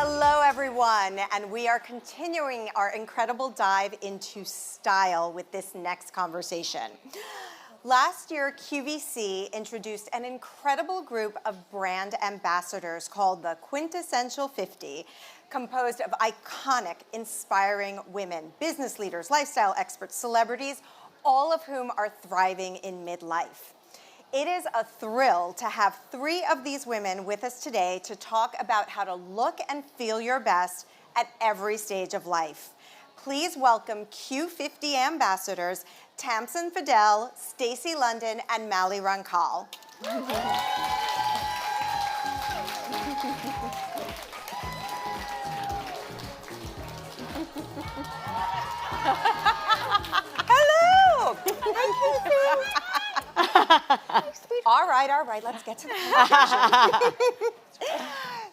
Hello, everyone, and we are continuing our incredible dive into style with this next conversation. Last year, QVC introduced an incredible group of brand ambassadors called the Quintessential 50, composed of iconic, inspiring women, business leaders, lifestyle experts, celebrities, all of whom are thriving in midlife. It is a thrill to have 3 of these women with us today to talk about how to look and feel your best at every stage of life. Please welcome Q50 ambassadors Tamsen Fadal, Stacy London, and Mally Rancal. Hello! All right, let's get to the conversation.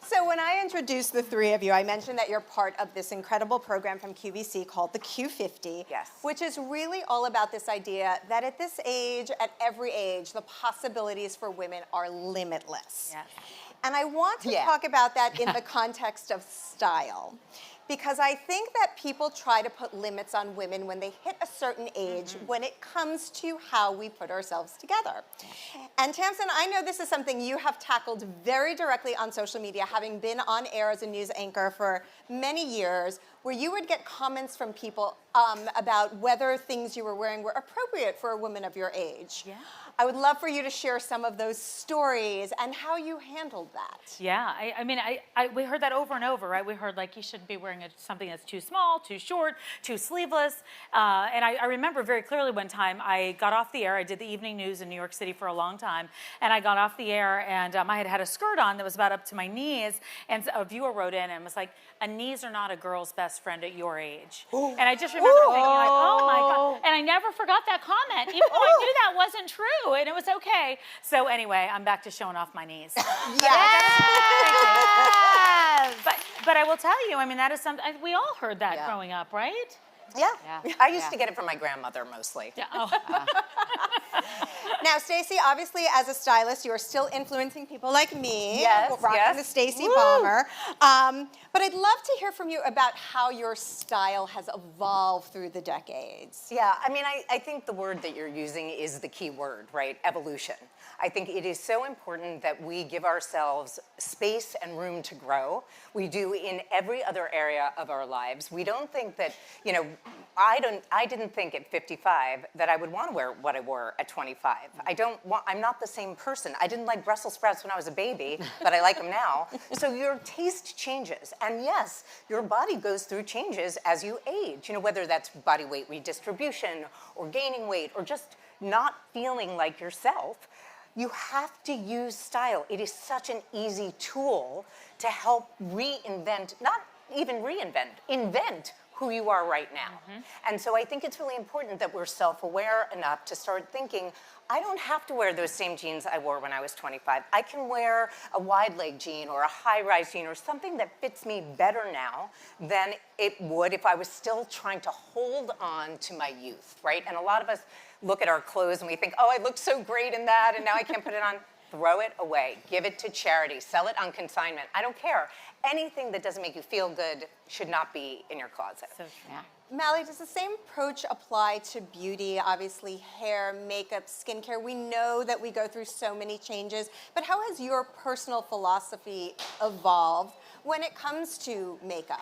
So when I introduced the 3 of you, I mentioned that you're part of this incredible program from QVC called the Q50, yes, which is really all about this idea that at this age, at every age, the possibilities for women are limitless. Yes. And I want to talk about that in the context of style. Because I think that people try to put limits on women when they hit a certain age when it comes to how we put ourselves together. And Tamsen, I know this is something you have tackled very directly on social media, having been on air as a news anchor for many years, where you would get comments from people about whether things you were wearing were appropriate for a woman of your age. Yeah. I would love for you to share some of those stories and how you handled that. Yeah, I mean, we heard that over and over, right? We heard like you shouldn't be wearing something that's too small, too short, too sleeveless. And I remember very clearly one time I got off the air. I did the evening news in New York City for a long time. And I got off the air and I had a skirt on that was about up to my knees. And a viewer wrote in and was like, knees are not a girl's best friend at your age. Ooh. And I just remember thinking like, oh my God. And I never forgot that comment, even though I knew that wasn't true. And it was okay. So anyway, I'm back to showing off my knees. Yes. But I will tell you, I mean, that is something, we all heard that growing up, right? Yeah. I used to get it from my grandmother mostly. Yeah. Oh. Now, Stacy, obviously, as a stylist, you are still influencing people like me. Yes, rocking the Stacy bomber. But I'd love to hear from you about how your style has evolved through the decades. Yeah, I mean, I think the word that you're using is the key word, right? Evolution. I think it is so important that we give ourselves space and room to grow. We do in every other area of our lives. We don't think that, you know, I didn't think at 55 that I would want to wear what I wore at 25. I'm not the same person. I didn't like Brussels sprouts when I was a baby, but I like them now. So your taste changes. And yes, your body goes through changes as you age, you know, whether that's body weight redistribution or gaining weight or just not feeling like yourself. You have to use style. It is such an easy tool to help reinvent, not even reinvent, invent who you are right now. And so I think it's really important that we're self-aware enough to start thinking, I don't have to wear those same jeans I wore when I was 25. I can wear a wide leg jean or a high-rise jean or something that fits me better now than it would if I was still trying to hold on to my youth, right? And a lot of us look at our clothes and we think, oh, I look so great in that and now I can't put it on. Throw it away. Give it to charity. Sell it on consignment. I don't care. Anything that doesn't make you feel good should not be in your closet. So, yeah. Mally, does the same approach apply to beauty? Obviously, hair, makeup, skincare. We know that we go through so many changes, but how has your personal philosophy evolved when it comes to makeup?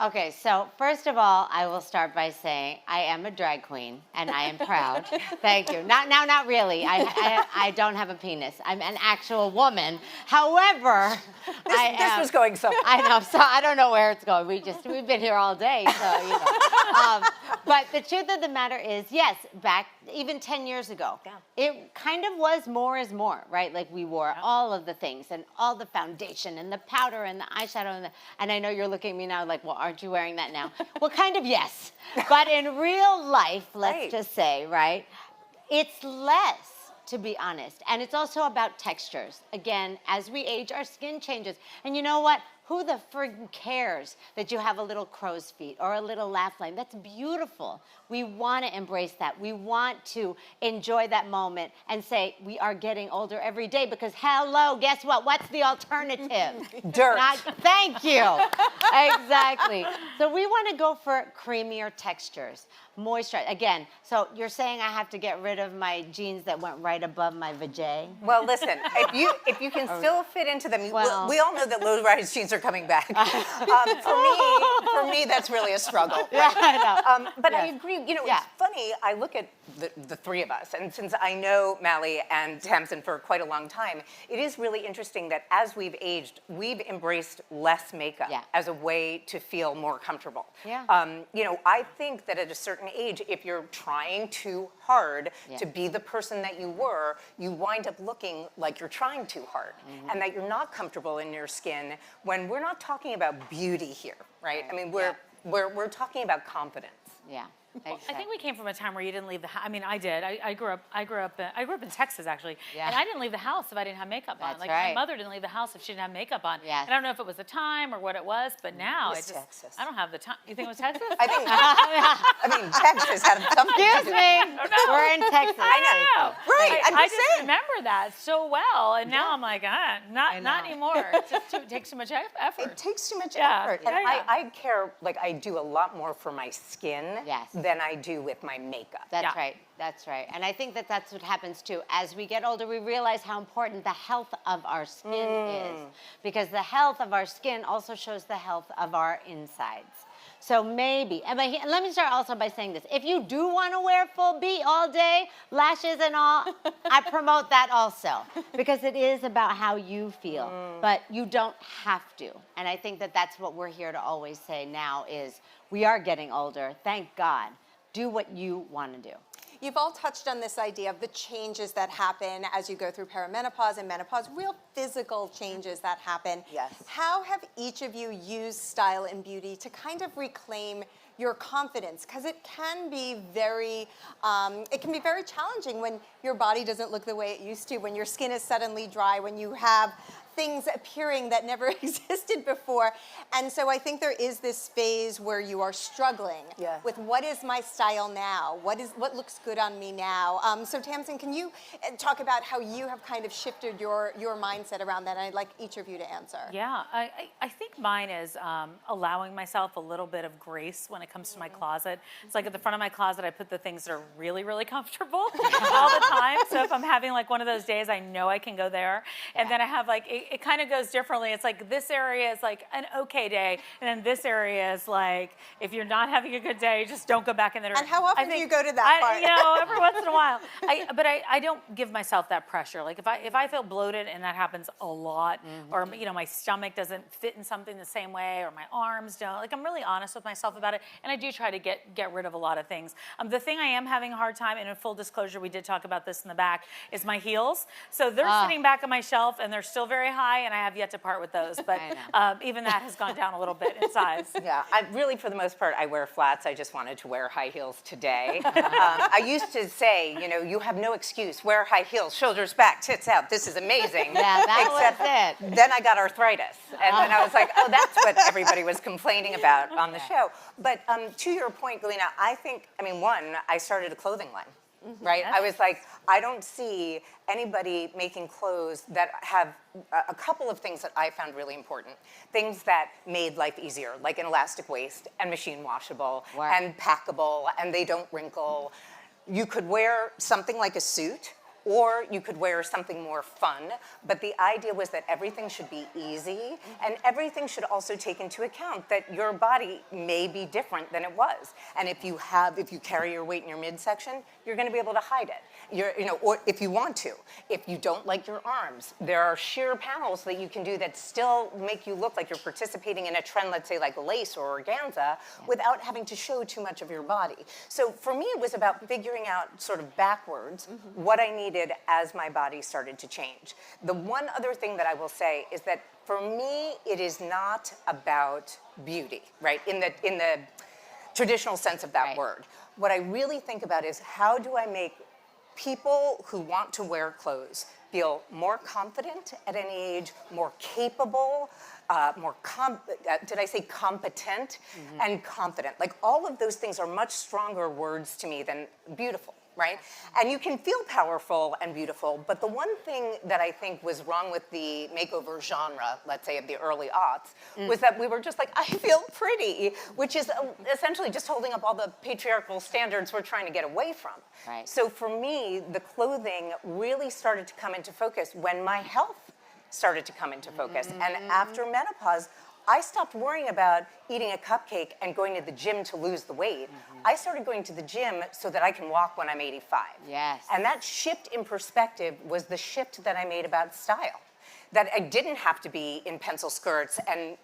Okay, so first of all, I will start by saying I am a drag queen, and I am proud. Thank you. Not really. I don't have a penis. I'm an actual woman. However, this was going somewhere. I know. So I don't know where it's going. We've been here all day, so you know. But the truth of the matter is, yes, back even 10 years ago, it kind of was more is more, right? Like we wore all of the things and all the foundation and the powder and the eyeshadow and I know you're looking at me now like, well, aren't you wearing that now? Well, kind of yes. But in real life, let's just say, right, it's less, to be honest. And it's also about textures. Again, as we age, our skin changes. And you know what? Who the frig cares that you have a little crow's feet or a little laugh line? That's beautiful. We want to embrace that. We want to enjoy that moment and say we are getting older every day because hello, guess what? What's the alternative? Dirt. Thank you. Exactly. So we want to go for creamier textures, moisturize. Again, so you're saying I have to get rid of my jeans that went right above my vajay? Well, listen, if you can still fit into them, Well. we all know that low-rise jeans are coming back. For me, that's really a struggle. Right? Yeah, I know. But Yes. I agree. You know, Yeah. it's funny. I look at the three of us, and since I know Mally and Tamsen for quite a long time, it is really interesting that as we've aged, we've embraced less makeup Yeah. as a way to feel more comfortable. Yeah. You know, I think that at a certain age, if you're trying too hard Yeah. to be the person that you were, you wind up looking like you're trying too hard, Mm-hmm. and that you're not comfortable in your skin. When we're not talking about beauty here, right? I mean, we're talking about confidence. Yeah. I think we came from a time where you didn't leave the house. I mean, I did. I grew up in Texas actually, Yeah. and I didn't leave the house if I didn't have makeup on. That's Like right. my mother didn't leave the house if she didn't have makeup on. Yes. And I don't know if it was the time or what it was, but now It's it just Texas. I don't have the time. You think it was Texas? I mean, Texas had something to Excuse do. me. We're in Texas. I know. Right, I'm I just just saying. remember that so well, and now I'm like, not know. anymore. It takes too much effort. It takes too much Yeah. effort. Yeah, And yeah. I care, like, I do a lot more for my skin Yes. than I do with my makeup. That's Yeah. right. That's right. And I think that that's what happens too. As we get older, we realize how important the health of our skin is. Because the health of our skin also shows the health of our insides. So maybe, and let me start also by saying this. If you do want to wear full beat all day, lashes and all, I promote that also. Because it is about how you feel. But you don't have to. And I think that that's what we're here to always say now is we are getting older. Thank God. Do what you want to do. You've all touched on this idea of the changes that happen as you go through perimenopause and menopause, real physical changes that happen. Yes. How have each of you used style and beauty to kind of reclaim your confidence? Because it can be very challenging when your body doesn't look the way it used to, when your skin is suddenly dry, when you have things appearing that never existed before. And so I think there is this phase where you are struggling with what is my style now? What looks good on me now? So Tamsen, can you talk about how you have kind of shifted your mindset around that? And I'd like each of you to answer. Yeah, I think mine is allowing myself a little bit of grace when it comes to my closet. It's like at the front of my closet, I put the things that are really, really comfortable all the time. So if I'm having like one of those days, I know I can go there. And then I have like, it kind of goes differently. It's like this area is like an okay day. And then this area is like, if you're not having a good day, just don't go back in there. And how often do you go to that part? You know, every once in a while. But I don't give myself that pressure. Like if I feel bloated, and that happens a lot, or you know, my stomach doesn't fit in something the same way, or my arms don't. Like I'm really honest with myself about it, and I do try to get rid of a lot of things. The thing I am having a hard time, and in full disclosure, we did talk about this in the back, is my heels. So they're sitting back on my shelf, and they're still very high, and I have yet to part with those. But even that has gone down a little bit in size. Yeah, I really, for the most part, I wear flats. I just wanted to wear high heels today. I used to say, you know, you have no excuse. Wear high heels, shoulders back, tits out. This is amazing. Yeah, that Except was it. Then I got arthritis. And then I was like, oh, that's what everybody was complaining about on the show. But to your point, Galina, I think, I mean, one, I started a clothing line. Right? I was like, I don't see anybody making clothes that have a couple of things that I found really important. Things that made life easier, like an elastic waist and machine washable and packable, and they don't wrinkle. You could wear something like a suit, or you could wear something more fun, but the idea was that everything should be easy, and everything should also take into account that your body may be different than it was. And if you carry your weight in your midsection, you're gonna be able to hide it. Or if you want to. If you don't like your arms, there are sheer panels that you can do that still make you look like you're participating in a trend, let's say like lace or organza, without having to show too much of your body. So for me, it was about figuring out sort of backwards what I needed as my body started to change. The one other thing that I will say is that for me, it is not about beauty, right? In the traditional sense of that word. What I really think about is how do I make people who want to wear clothes feel more confident at any age, more capable, did I say competent? And confident. Like all of those things are much stronger words to me than beautiful, right? And you can feel powerful and beautiful, but the one thing that I think was wrong with the makeover genre, let's say of the early aughts, was that we were just like, I feel pretty, which is essentially just holding up all the patriarchal standards we're trying to get away from. Right. So for me, the clothing really started to come into focus when my health started to come into focus. And after menopause, I stopped worrying about eating a cupcake and going to the gym to lose the weight. I started going to the gym so that I can walk when I'm 85. Yes. And that shift in perspective was the shift that I made about style. That I didn't have to be in pencil skirts and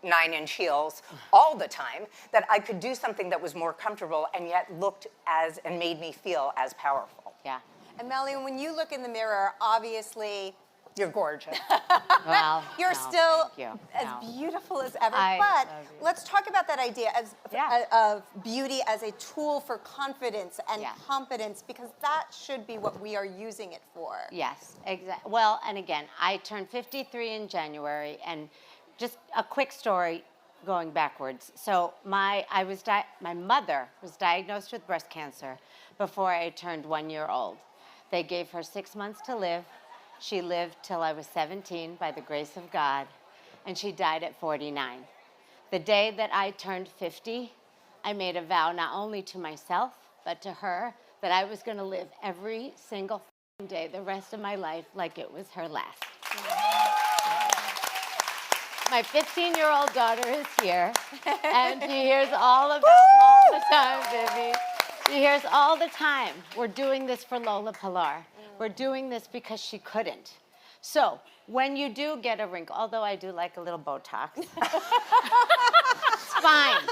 9-inch heels all the time, that I could do something that was more comfortable and yet looked as and made me feel as powerful. Yeah. And Melanie, when you look in the mirror, obviously, You're gorgeous. Well, you're no, still thank you. as No. beautiful as ever. I But love you. let's talk about that idea Yeah. of beauty as a tool for confidence and Yeah. competence, because that should be what we are using it for. Yes, exactly. Well, and again, I turned 53 in January, and just a quick story going backwards. So my mother was diagnosed with breast cancer before I turned 1 year old. They gave her 6 months to live. She lived till I was 17 by the grace of God, and she died at 49. The day that I turned 50, I made a vow not only to myself, but to her, that I was going to live every single day the rest of my life like it was her last. My 15-year-old daughter is here, and she hears all about all the time, Vivi. She hears all the time, we're doing this for Lola Pilar. We're doing this because she couldn't. So when you do get a wrinkle, although I do like a little Botox, it's fine.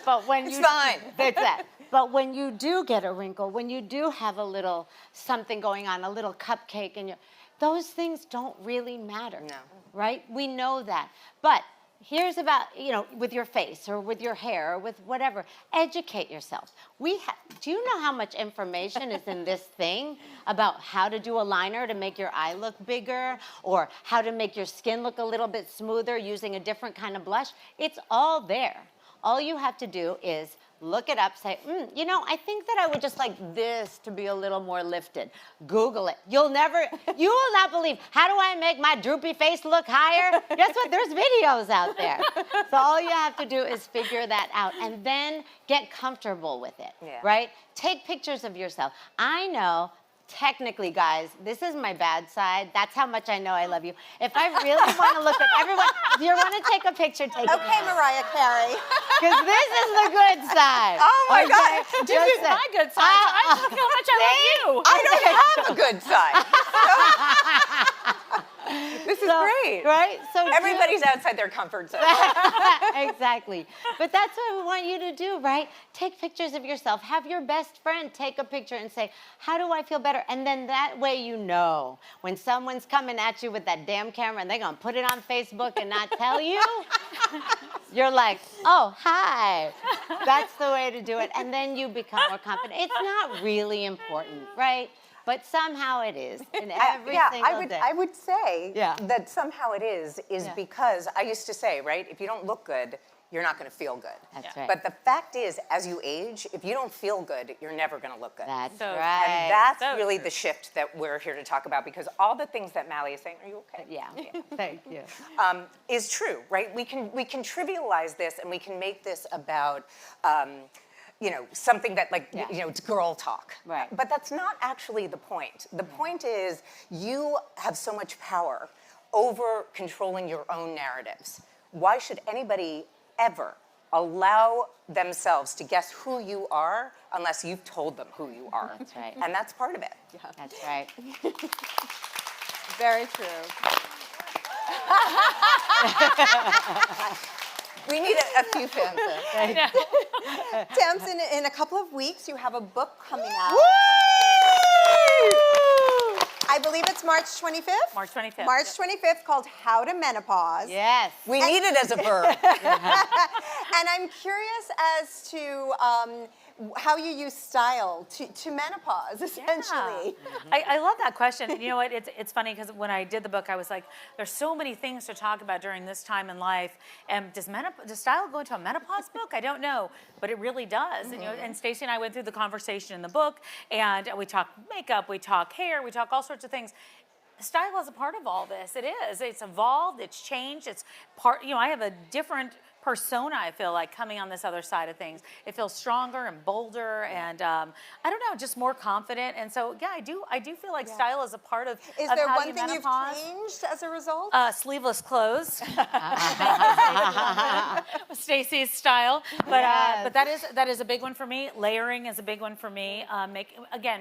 But when It's you, fine. That's that. But when you do get a wrinkle, when you do have a little something going on, a little cupcake, and those things don't really matter. No. Right? We know that. But here's about, with your face or with your hair or with whatever, educate yourself. Do you know how much information is in this thing about how to do a liner to make your eye look bigger, or how to make your skin look a little bit smoother using a different kind of blush? It's all there. All you have to do is look it up, say, I think that I would just like this to be a little more lifted. Google it. You will not believe, how do I make my droopy face look higher? Guess what? There's videos out there. So all you have to do is figure that out and then get comfortable with it, right? Take pictures of yourself. I know, technically, guys, this is my bad side. That's how much I know I love you. If I really want to look at everyone, if you want to take a picture, take it. Okay, Mariah Carey. Because this is the good side. Oh my God. This is my good side. I look how much I love you. I don't have a good side. This is great. Right? So Everybody's outside their comfort zone. Exactly. But that's what we want you to do, right? Take pictures of yourself. Have your best friend take a picture and say, how do I feel better? And then that way you know when someone's coming at you with that damn camera and they're going to put it on Facebook and not tell you, you're like, oh, hi. That's the way to do it. And then you become more confident. It's not really important, right? But somehow it is in every single day. I would say Yeah. that somehow it is because I used to say, right, if you don't look good, you're not going to feel good. That's right. But the fact is, as you age, if you don't feel good, you're never going to look good. That's So- right. And that's So really true. the shift that we're here to talk about, because all the things that Mally is saying, are you okay? Yeah. Thank you. Is true, right? We can trivialize this and we can make this about, something that it's girl talk. Right. But that's not actually the point. The point is you have so much power over controlling your own narratives. Why should anybody ever allow themselves to guess who you are unless you've told them who you are? That's right. And that's part of it. That's right. Very true. We need a few fans. Tamsen, in a couple of weeks, you have a book coming out. I believe it's March 25th? March 25th. March 25th, called How to Menopause. Yes. We need it as a verb. And I'm curious as to how you use style to menopause, essentially. I love that question. And you know what? It's funny because when I did the book, I was like, there's so many things to talk about during this time in life. And does style go into a menopause book? I don't know, but it really does. And, and Stacy and I went through the conversation in the book, and we talk makeup, we talk hair, we talk all sorts of things. Style is a part of all this. It is. It's evolved. It's changed. It's part. I have a different persona, I feel like, coming on this other side of things. It feels stronger and bolder, and I don't know, just more confident. And so, yeah, I do feel like style is a part of Is of there how one you thing menopause. you've changed as a result? Sleeveless clothes, Stacy's style, but that is a big one for me. Layering is a big one for me.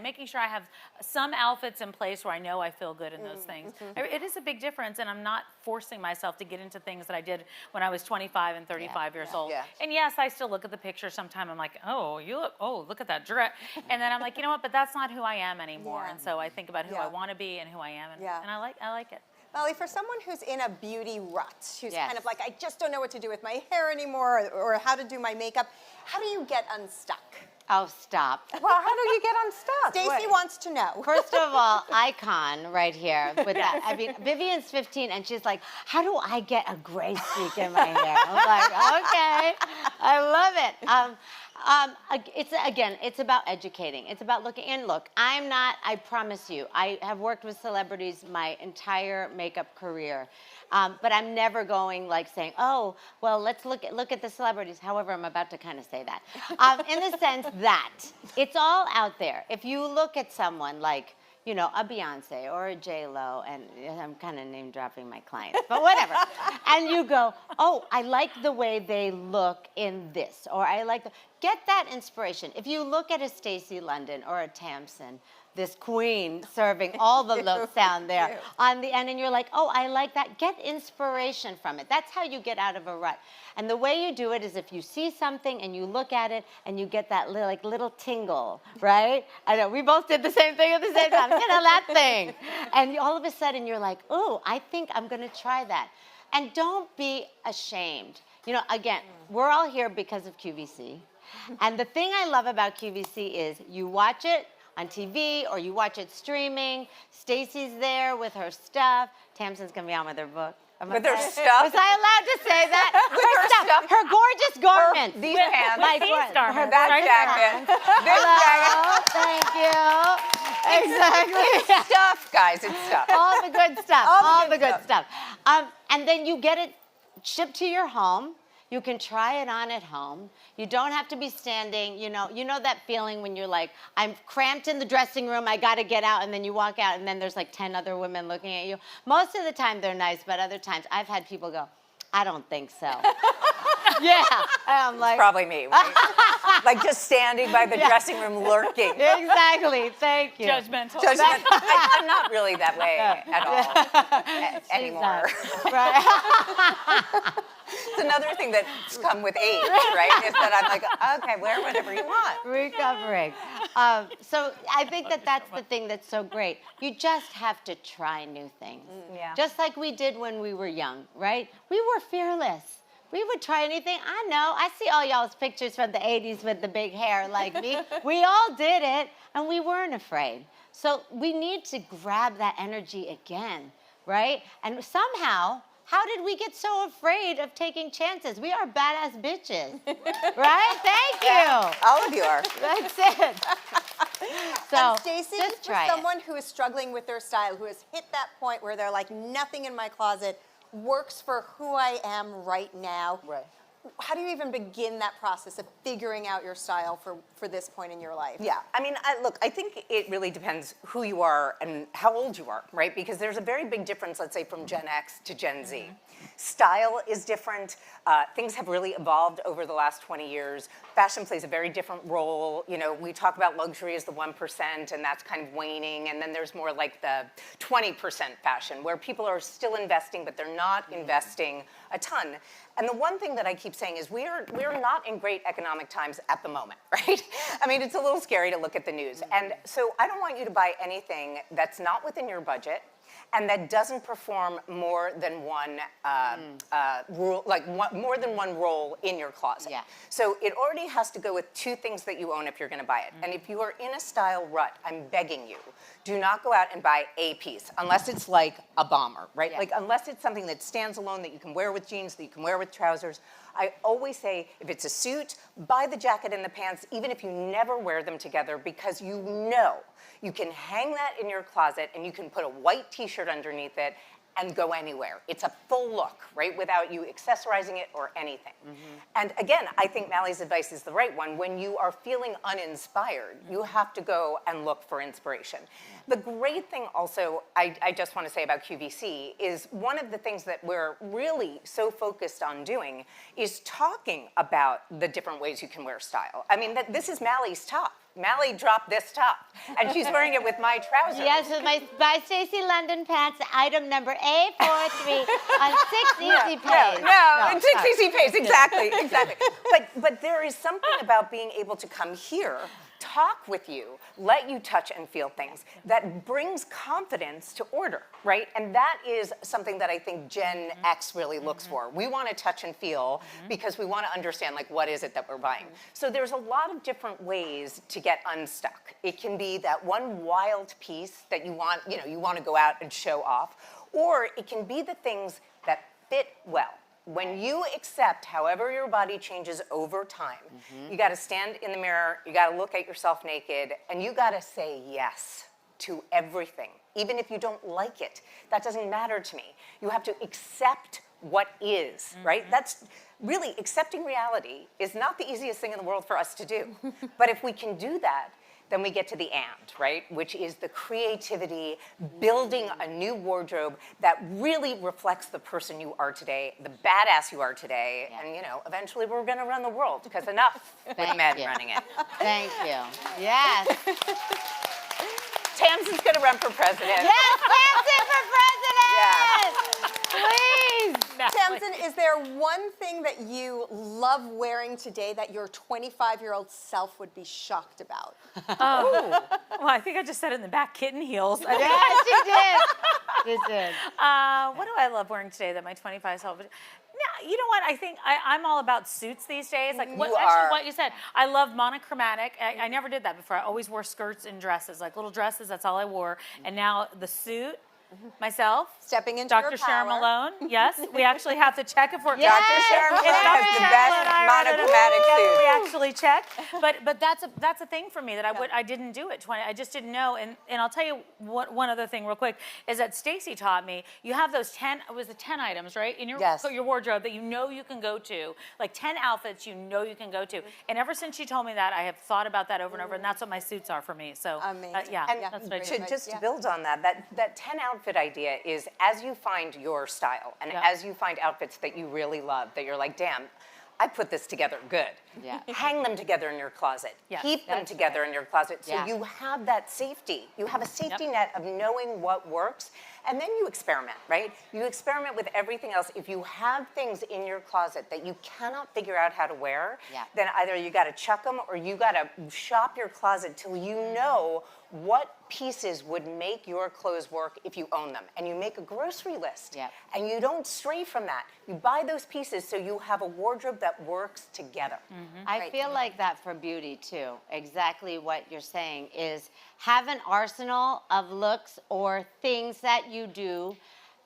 Making sure I have some outfits in place where I know I feel good in those things. It is a big difference, and I'm not forcing myself to get into things that I did when I was 25 and 35 years old. Yeah. And yes, I still look at the picture sometime. I'm like, look at that dress. And then I'm like, you know what? But that's not who I am anymore. And so I think about who I want to be and who I am, and I like it. Molly, for someone who's in a beauty rut, who's kind of like, I just don't know what to do with my hair anymore, or how to do my makeup, how do you get unstuck? Oh, stop. Well, how do you get unstuck? Stacy wants to know. First of all, icon right here with that. I mean, Vivian's 15 and she's like, how do I get a gray streak in my hair? I'm like, okay, I love it. It's about educating. It's about looking. And look, I promise you, I have worked with celebrities my entire makeup career. But I'm never going like saying, oh, well, let's look at the celebrities. However, I'm about to kind of say that. In the sense that it's all out there. If you look at someone like, a Beyonce or a J-Lo, and I'm kind of name dropping my clients, but whatever. And you go, oh, I like the way they look in this, or get that inspiration. If you look at a Stacy London or a Tamsen, this queen serving all the looks down there on the end, and you're like, oh, I like that. Get inspiration from it. That's how you get out of a rut. And the way you do it is if you see something and you look at it and you get that little tingle, right? I know, we both did the same thing at the same time. That thing. And all of a sudden you're like, oh, I think I'm going to try that. And don't be ashamed. Again, we're all here because of QVC. And the thing I love about QVC is you watch it on TV or you watch it streaming. Stacy's there with her stuff. Tamsen's going to be on with her book. With her stuff? Was I allowed to say that? With her stuff? Her gorgeous garments. These pants. These garments. That jacket. This jacket. Thank you. Exactly. Stuff, guys. It's stuff. All the good stuff. All the good stuff. And then you get it shipped to your home. You can try it on at home. You don't have to be standing, you know that feeling when you're like, I'm cramped in the dressing room, I gotta get out, and then you walk out and then there's like 10 other women looking at you. Most of the time they're nice, but other times I've had people go, I don't think so. Yeah, and I'm like. It's probably me, right? Like just standing by the dressing room lurking. Exactly, thank you. Judgmental. I'm not really that way at all anymore. Right. It's another thing that's come with age, right? Is that I'm like, okay, wear whatever you want. Recovering. So I think that's the thing that's so great. You just have to try new things. Yeah. Just like we did when we were young, right? We were fearless. We would try anything. I know. I see all y'all's pictures from the 80s with the big hair like me. We all did it, and we weren't afraid. So we need to grab that energy again, right? And somehow, how did we get so afraid of taking chances? We are badass bitches, right? Thank you. All of you are. That's it. So, Stacy, just for try someone who is struggling with their style, who has hit that point where they're like, nothing in my closet works for who I am right now. Right. How do you even begin that process of figuring out your style for this point in your life? Yeah, I mean, look, I think it really depends who you are and how old you are, right? Because there's a very big difference, let's say, from Gen X to Gen Z. Style is different. Things have really evolved over the last 20 years. Fashion plays a very different role. We talk about luxury as the 1%, and that's kind of waning. And then there's more like the 20% fashion, where people are still investing, but they're not investing a ton. And the one thing that I keep saying is we're not in great economic times at the moment, right? I mean, it's a little scary to look at the news. And so I don't want you to buy anything that's not within your budget and that doesn't perform more than one rule, like more than one role in your closet. Yeah. So it already has to go with two things that you own if you're going to buy it. And if you are in a style rut, I'm begging you, do not go out and buy a piece unless it's like a bomber, right? Yeah. Like unless it's something that stands alone that you can wear with jeans, that you can wear with trousers. I always say, if it's a suit, buy the jacket and the pants, even if you never wear them together, because you know you can hang that in your closet and you can put a white t-shirt underneath it and go anywhere. It's a full look, right, without you accessorizing it or anything. And again, I think Mally's advice is the right one. When you are feeling uninspired, you have to go and look for inspiration. The great thing also, I just want to say about QVC, is one of the things that we're really so focused on doing is talking about the different ways you can wear style. I mean, this is Mally's top. Mally dropped this top, and she's wearing it with my trousers. Yes, with my Stacy London pants, item number A43 on 6 Easy Pays. No, and 6 Easy Pays, exactly. But there is something about being able to come here, talk with you, let you touch and feel things that brings confidence to order, right? And that is something that I think Gen X really looks for. We want to touch and feel because we want to understand, like, what is it that we're buying? So there's a lot of different ways to get unstuck. It can be that one wild piece that you want to go out and show off, or it can be the things that fit well. When you accept however your body changes over time, you got to stand in the mirror, you got to look at yourself naked, and you got to say yes to everything, even if you don't like it. That doesn't matter to me. You have to accept what is, right? That's really, accepting reality is not the easiest thing in the world for us to do. But if we can do that, then we get to the and, right? Which is the creativity, building a new wardrobe that really reflects the person you are today, the badass you are today, and eventually we're gonna run the world, because enough with men running it. Thank you. Yes. Tamsen's gonna run for president. Yes, Tamsen for president! Please. Tamsen, is there one thing that you love wearing today that your 25-year-old self would be shocked about? Well, I think I just said it in the back, kitten heels. Yes, you did. You did. What do I love wearing today that my 25 self would... No, you know what? I think I'm all about suits these days. Like what you said. I love monochromatic. I never did that before. I always wore skirts and dresses, like little dresses. That's all I wore. And now the suit. Myself, stepping into Dr. your Sharon power. Malone. Yes, we actually have to check if we're. Yes, Dr. Sharon Malone has the best monochromatic suit. We actually check, but that's a thing for me that I didn't do it. I just didn't know. And I'll tell you one other thing real quick is that Stacy taught me. You have those 10 items, right, in your wardrobe that you can go to, like 10 outfits you can go to. And ever since she told me that, I have thought about that over and over, and that's what my suits are for me. So amazing. That's what I do. To build on that 10 outfit idea is, as you find your style and as you find outfits that you really love, that you're like, damn, I put this together good. Yeah. Hang them together in your closet. Yes, Keep them together in your closet so Yeah. you have that safety. You have a safety net of knowing what works, and then you experiment, right? You experiment with everything else. If you have things in your closet that you cannot figure out how to wear, then either you got to chuck them or you got to shop your closet till you know what pieces would make your clothes work if you own them. And you make a grocery list. And you don't stray from that. You buy those pieces so you have a wardrobe that works together. I feel like that for beauty too. Exactly what you're saying is have an arsenal of looks or things that you do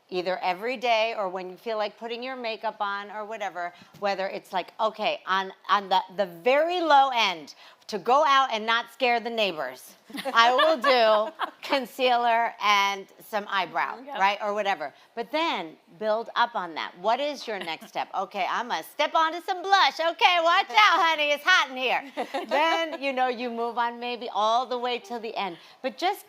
either every day or when you feel like putting your makeup on or whatever, whether it's like, okay, on the very low end, to go out and not scare the neighbors, I will do concealer and some eyebrow, right, or whatever. But then build up on that. What is your next step? Okay, I'm going to step onto some blush. Okay, watch out, honey, it's hot in here. Then, you move on maybe all the way till the end. But just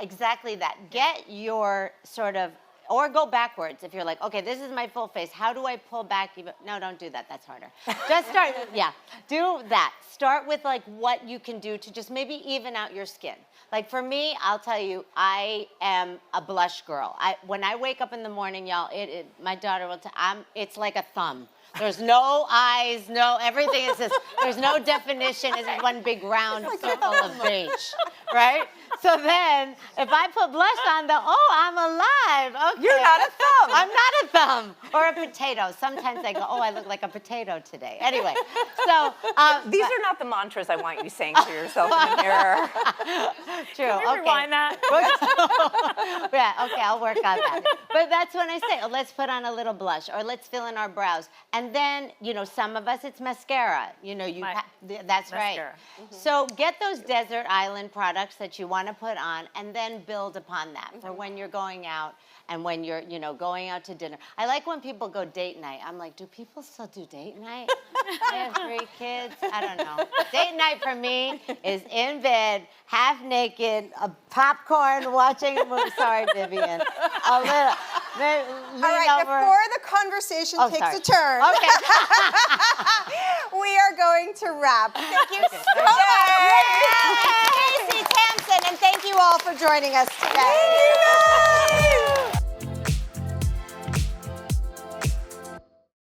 exactly that. Get your sort of, or go backwards if you're like, okay, this is my full face. How do I pull back even? No, don't do that. That's harder. Just start, do that. Start with like what you can do to just maybe even out your skin. Like for me, I'll tell you, I am a blush girl. When I wake up in the morning, y'all, my daughter will it's like a thumb. There's no eyes, everything is just, there's no definition. It's just one big round circle of beige, right? So then, if I put blush on, I'm alive. Okay. You're not a thumb. I'm not a thumb or a potato. Sometimes I go, I look like a potato today. Anyway, so These are not the mantras I want you saying to yourself in the mirror. true. Can we rewind that? Yeah, okay, I'll work on that. But that's when I say, let's put on a little blush or let's fill in our brows. And then, some of us, it's mascara. That's right. Mascara. So get those desert island products that you want to put on and then build upon that for when you're going out and when you're, going out to dinner. I like when people go date night. I'm like, do people still do date night? I have 3 kids. I don't know. Date night for me is in bed, half naked, a popcorn, watching a movie. Sorry, Vivian. A little. All right, before the conversation takes a turn, Okay. we are going to wrap. Thank you so much, Stacy, Tamsen, and thank you all for joining us today.